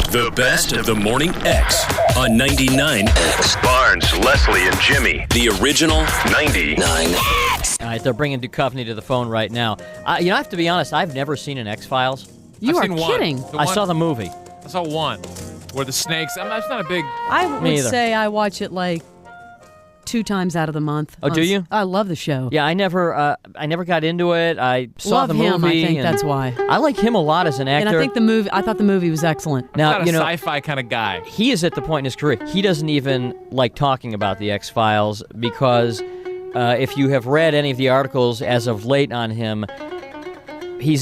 The best of the Morning X on 99X. Barnes, Leslie, and Jimmy. The original 99X. All right, they're bringing Duchovny to the phone right now. I have to be honest, I've never seen an X-Files. You I've are seen kidding. One. I saw the movie. I saw one where the snakes. I'm not a big. I Me would either. say I watch it like 2 times out of the month. Oh, do you? I love the show. Yeah, I never got into it. I saw Love the movie. him, I think and that's why. I like him a lot as an actor. And I thought the movie was excellent. Now, Not a sci-fi kind of guy. he is at the point in his career, he doesn't even like talking about the X-Files because if you have read any of the articles as of late on him, he's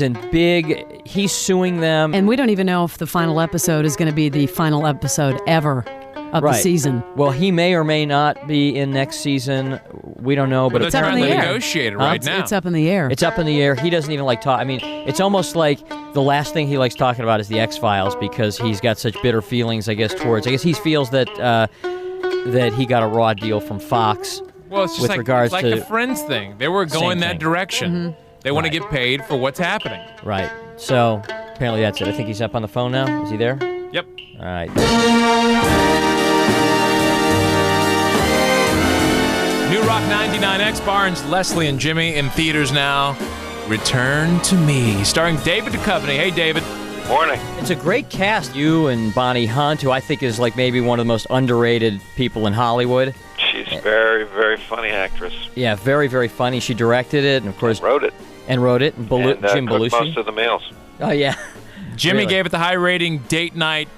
suing them. And we don't even know if the final episode is going to be the final episode ever of the season. Well, he may or may not be in next season. We don't know, but They're It's up in trying the to air. negotiate it right now. It's up in the air. It's up in the air. He doesn't even like talk. I mean, it's almost like the last thing he likes talking about is the X-Files because he's got such bitter feelings, I guess he feels that he got a raw deal from Fox. Well, it's just with like, regards like to the Friends thing. They were Same going that thing. direction. Mm-hmm. They want to Right. get paid for what's happening. Right. So apparently that's it. I think he's up on the phone now. Is he there? Yep. All right. New Rock 99X, Barnes, Leslie, and Jimmy in theaters now. Return to Me, starring David Duchovny. Hey, David. Morning. It's a great cast. You and Bonnie Hunt, who I think is like maybe one of the most underrated people in Hollywood. She's a very, very funny actress. Yeah, very, very funny. She directed it, and of course, Wrote it. And And Jim cooked Belushi. most of the meals. Oh yeah. Jimmy Really? gave it the high rating date night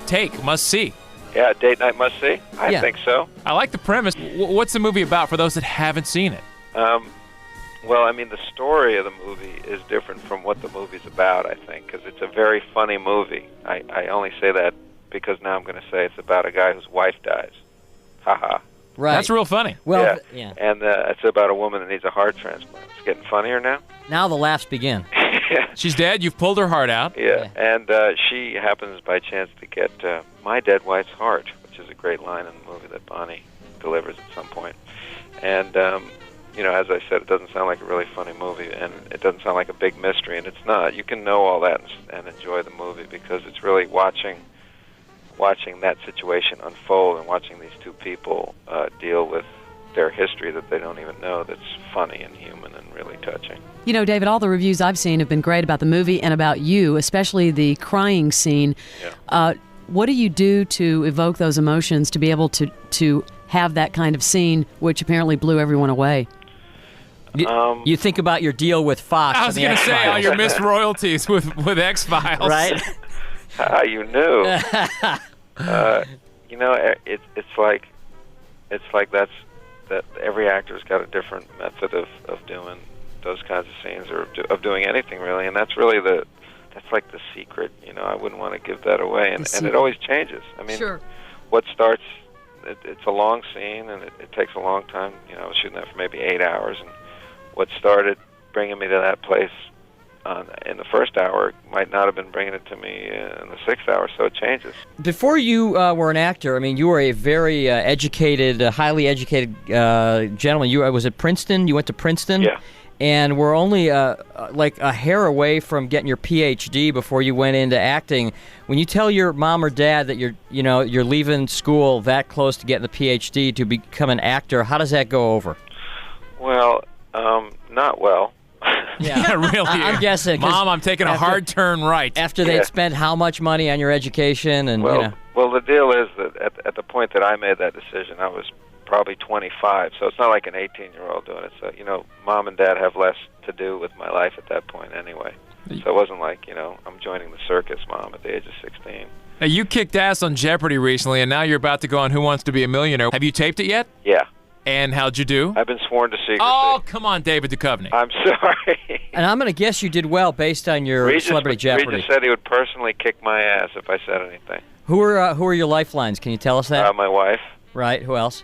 take, must see. Yeah, date night must see. I Yeah. think so. I like the premise. What's the movie about for those that haven't seen it? Well, I mean, the story of the movie is different from what the movie's about, I think, because it's a very funny movie. I only say that because now I'm going to say it's about a guy whose wife dies. Ha-ha. Right. That's real funny. Well, yeah. And it's about a woman that needs a heart transplant. It's getting funnier now. Now the laughs begin. She's dead. You've pulled her heart out. Yeah, and she happens by chance to get my dead wife's heart, which is a great line in the movie that Bonnie delivers at some point. And, as I said, it doesn't sound like a really funny movie, and it doesn't sound like a big mystery, and it's not. You can know all that and enjoy the movie because it's really watching that situation unfold and watching these two people deal with their history that they don't even know that's funny and human and really touching. You know, David, all the reviews I've seen have been great about the movie and about you, especially the crying scene. Yeah. What do you do to evoke those emotions to be able to have that kind of scene, which apparently blew everyone away? You think about your deal with Fox. I was going to say all your missed royalties with X-Files. Right? You knew. It's like that every actor's got a different method of doing those kinds of scenes or of doing anything really, and that's really that's like the secret. I wouldn't want to give that away, and it always changes. I mean, Sure. what starts it's a long scene and it takes a long time. I was shooting that for maybe 8 hours, and what started bringing me to that place in the first hour might not have been bringing it to me in the 6th hour, so it changes. Before you were an actor, I mean, you were a very educated, highly educated gentleman. You was at Princeton. You went to Princeton. Yeah. And we're only like a hair away from getting your PhD before you went into acting. When you tell your mom or dad that you're leaving school that close to getting the PhD to become an actor, how does that go over? Well, not well. Yeah, really. I'm guessing. 'cause Mom, I'm taking a hard turn right. After they'd spent how much money on your education and Well, the deal is that at the point that I made that decision, I was probably 25, so it's not like an 18-year-old doing it. So, Mom and Dad have less to do with my life at that point anyway. So it wasn't like, I'm joining the circus, Mom, at the age of 16. Now, you kicked ass on Jeopardy recently, and now you're about to go on Who Wants to Be a Millionaire. Have you taped it yet? Yeah. And how'd you do? I've been sworn to secrecy. Oh, come on, David Duchovny. I'm sorry. And I'm going to guess you did well based on your Celebrity Jeopardy. Regis said he would personally kick my ass if I said anything. Who are your lifelines? Can you tell us that? My wife. Right. Who else?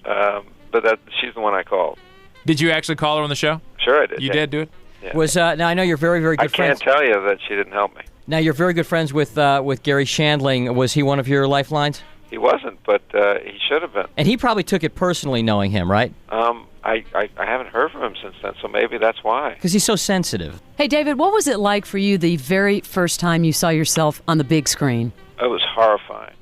But she's the one I called. Did you actually call her on the show? Sure I did. You did do it? Yeah. Now I know you're very, very good friends. I can't tell you that she didn't help me. Now you're very good friends with Gary Shandling. Was he one of your lifelines? He wasn't, but he should have been. And he probably took it personally, knowing him, right? I haven't heard from him since then, so maybe that's why. Because he's so sensitive. Hey, David, what was it like for you the very first time you saw yourself on the big screen? It horrifying.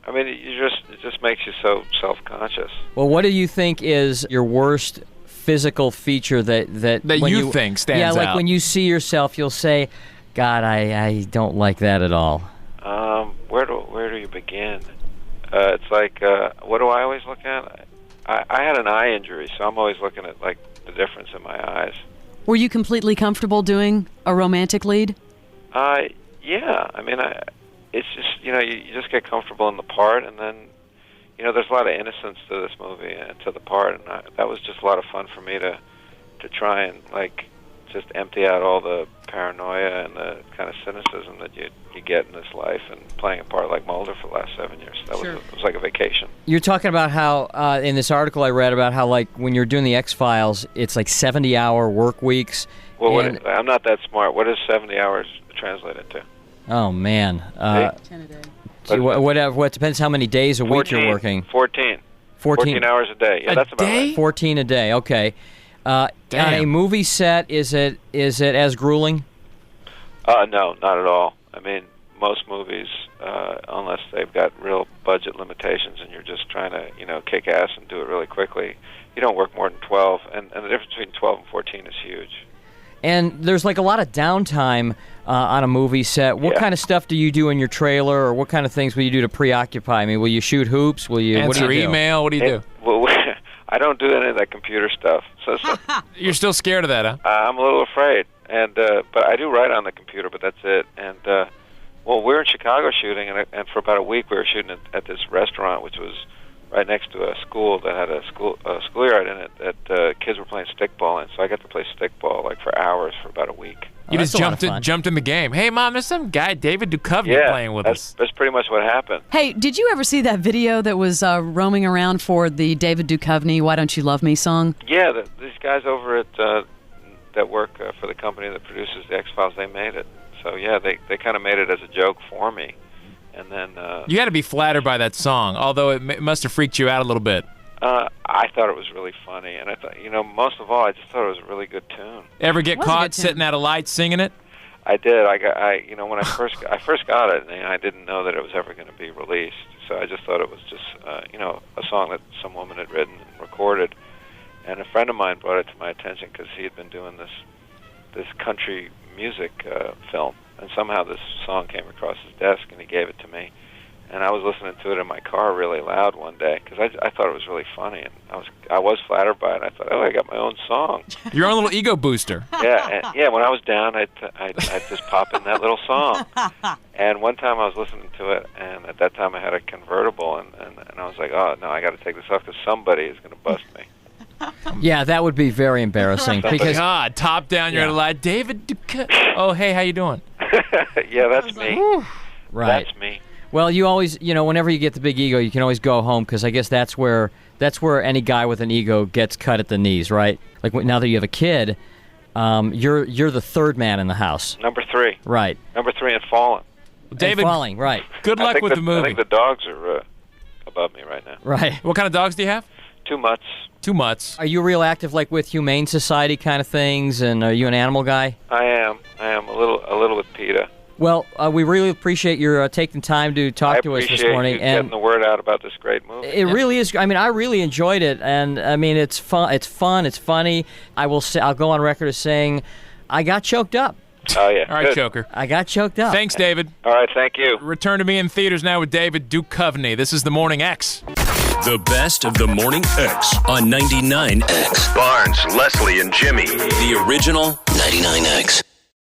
I mean, it just makes you so self-conscious. Well, what do you think is your worst physical feature that when you think stands out? Yeah, like when you see yourself, you'll say, God, I don't like that at all. Where do you begin? It's like, what do I always look at? I had an eye injury, so I'm always looking at like the difference in my eyes. Were you completely comfortable doing a romantic lead? Yeah. I mean, it's just, you just get comfortable in the part, and then, there's a lot of innocence to this movie and to the part, and that was just a lot of fun for me to try and, like, just empty out all the paranoia and the kind of cynicism that you get in this life, and playing a part like Mulder for the last 7 years. It was like a vacation. You're talking about how, in this article I read about how, like, when you're doing the X-Files, it's like 70-hour work weeks. Well, I'm not that smart. What does 70 hours translate into? Oh, man. 10 a day. What depends how many days a week you're working. 14 hours a day. Yeah, that's about right. 14 a day, okay. On a movie set, is it as grueling? No, not at all. I mean, most movies, unless they've got real budget limitations and you're just trying to, kick ass and do it really quickly, you don't work more than 12. And the difference between 12 and 14 is huge. And there's like a lot of downtime on a movie set. What kind of stuff do you do in your trailer, or what kind of things will you do to preoccupy? I mean, will you shoot hoops? Will you answer email? What do you do? Well, I don't do any of that computer stuff. So You're still scared of that, huh? I'm a little afraid, and but I do write on the computer, but that's it. And well, we were in Chicago shooting, and for about a week we were shooting at this restaurant, which was right next to a school that had a schoolyard in it that kids were playing stickball in. So I got to play stickball like for hours for about a week. You just jumped in the game. Hey, Mom, there's some guy, David Duchovny, playing with us. That's pretty much what happened. Hey, did you ever see that video that was roaming around for the David Duchovny "Why Don't You Love Me" song? Yeah, these guys over at that work for the company that produces the X-Files, they made it. So yeah, they kind of made it as a joke for me. And then you had to be flattered by that song, although it must have freaked you out a little bit. I thought it was really funny, and I thought, most of all, I just thought it was a really good tune. Ever get caught sitting at a light singing it? I did. When I first got it, and I didn't know that it was ever going to be released. So I just thought it was just, a song that some woman had written and recorded. And a friend of mine brought it to my attention because he had been doing this country music film. And somehow this song came across his desk, and he gave it to me. And I was listening to it in my car really loud one day because I thought it was really funny, and I was flattered by it. I thought, I got my own song. Your own little ego booster. Yeah. When I was down, I'd just pop in that little song. And one time I was listening to it, and at that time I had a convertible, and I was like, oh no, I got to take this off because somebody is going to bust me. Yeah, that would be very embarrassing. Because God, top down, you're at a light. David Duchovny. Oh, hey, how you doing? Yeah, that's me. Right. That's me. Well, you always, whenever you get the big ego, you can always go home because I guess that's where any guy with an ego gets cut at the knees, right? Like now that you have a kid, you're the third man in the house. Number 3. Right. Number 3 and falling. David, and falling, right. Good luck with the movie. I think the dogs are above me right now. Right. What kind of dogs do you have? 2 mutts. 2 mutts. Are you real active, like with Humane Society kind of things, and are you an animal guy? I am a little with PETA. Well, we really appreciate your taking time to talk to us this morning. I appreciate you getting the word out about this great movie. It really is. I mean, I really enjoyed it, and I mean, it's fun. It's funny. I'll go on record as saying, I got choked up. Oh yeah. All right, good. Joker. I got choked up. Thanks, David. All right, thank you. Return to me in theaters now with David Duchovny. This is The Morning X. The best of The Morning X on 99X. Barnes, Leslie, and Jimmy. The original 99X.